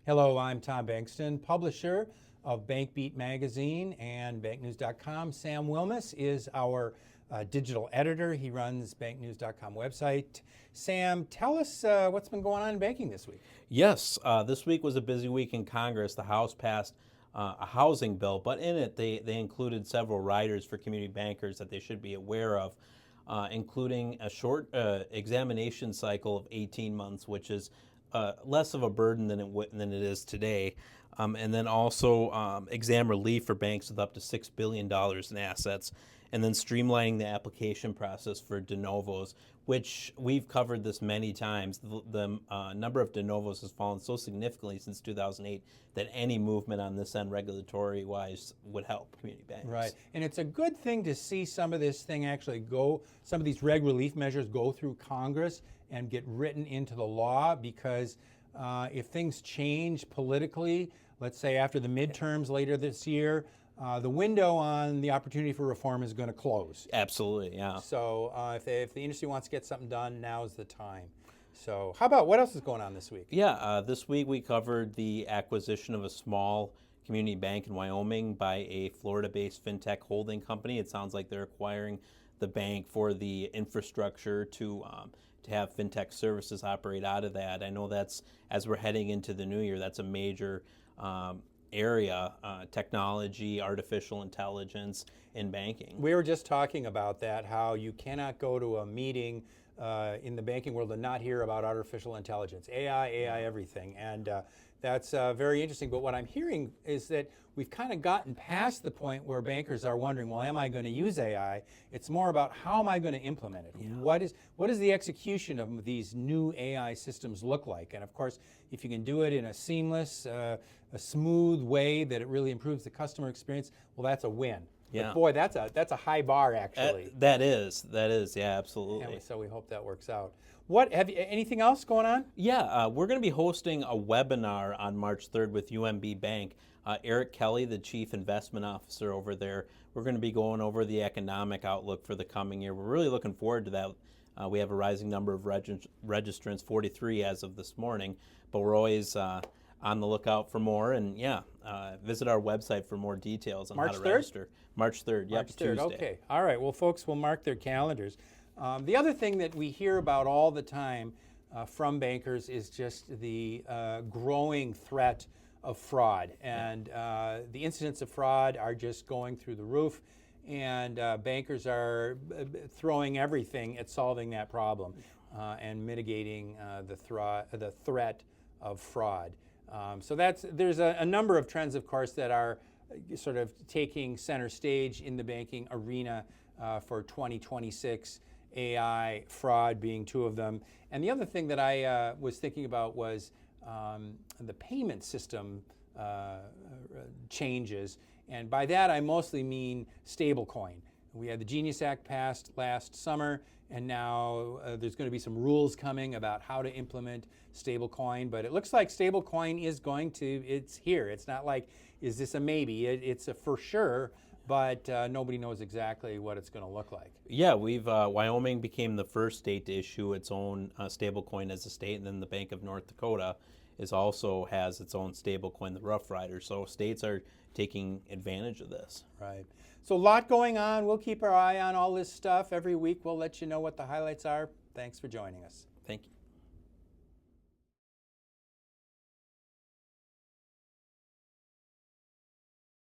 Hello, I'm Tom Bengtson, publisher of BankBeat magazine and banknews.com. Sam Wilmes is our digital editor. He runs banknews.com website. Sam, tell us what's been going on in banking this week. Yes, this week was a busy week in Congress. The House passed a housing bill, but in it they included several riders for community bankers that they should be aware of, including a short examination cycle of 18 months, which is less of a burden than it is today. And then also exam relief for banks with up to $6 billion in assets, and then streamlining the application process for de novos, which we've covered this many times. The number of de novos has fallen so significantly since 2008 that any movement on this end regulatory-wise would help community banks. Right, and it's a good thing to see some of this thing actually go, some of these reg relief measures go through Congress and get written into the law, because if things change politically, let's say after the midterms later this year, the window on the opportunity for reform is going to close. Absolutely, yeah. So if the industry wants to get something done, now's the time. So how about, what else is going on this week? Yeah, this week we covered the acquisition of a small community bank in Wyoming by a Florida-based fintech holding company. It sounds like they're acquiring the bank for the infrastructure to have fintech services operate out of that. I know that's, as we're heading into the new year, that's a major area, technology, artificial intelligence in banking. We were just talking about that, how you cannot go to a meeting in the banking world and not hear about artificial intelligence, AI everything. And that's very interesting. But what I'm hearing is that we've kind of gotten past the point where bankers are wondering, well, am I going to use AI? It's more about, how am I going to implement it? Yeah. What is the execution of these new AI systems look like? And of course, if you can do it in a seamless, a smooth way that it really improves the customer experience, well, that's a win. Yeah. But boy, that's a high bar, actually. That is, yeah, absolutely. And so we hope that works out. Anything else going on? Yeah, we're going to be hosting a webinar on March 3rd with UMB Bank. Eric Kelly, the Chief Investment Officer over there, we're going to be going over the economic outlook for the coming year. We're really looking forward to that. We have a rising number of registrants, 43 as of this morning, but we're always on the lookout for more. And yeah, visit our website for more details on how to register. March 3rd, yep, March 3rd, Tuesday. okay. All right, well, folks will mark their calendars. The other thing that we hear about all the time from bankers is just the growing threat of fraud. And the incidents of fraud are just going through the roof, and bankers are throwing everything at solving that problem and mitigating the threat of fraud. So there's a number of trends, of course, that are sort of taking center stage in the banking arena for 2026, AI, fraud being two of them. And the other thing that I was thinking about was the payment system changes. And by that, I mostly mean stablecoin. We had the Genius Act passed last summer, and now there's going to be some rules coming about how to implement stablecoin. But it looks like stablecoin is it's here. It's not like, is this a maybe? It's a for sure, but nobody knows exactly what it's going to look like. Yeah, Wyoming became the first state to issue its own stablecoin as a state, and then the Bank of North Dakota also has its own stablecoin, the Rough Rider. So states are taking advantage of this. Right. So a lot going on. We'll keep our eye on all this stuff. Every week we'll let you know what the highlights are. Thanks for joining us. Thank you.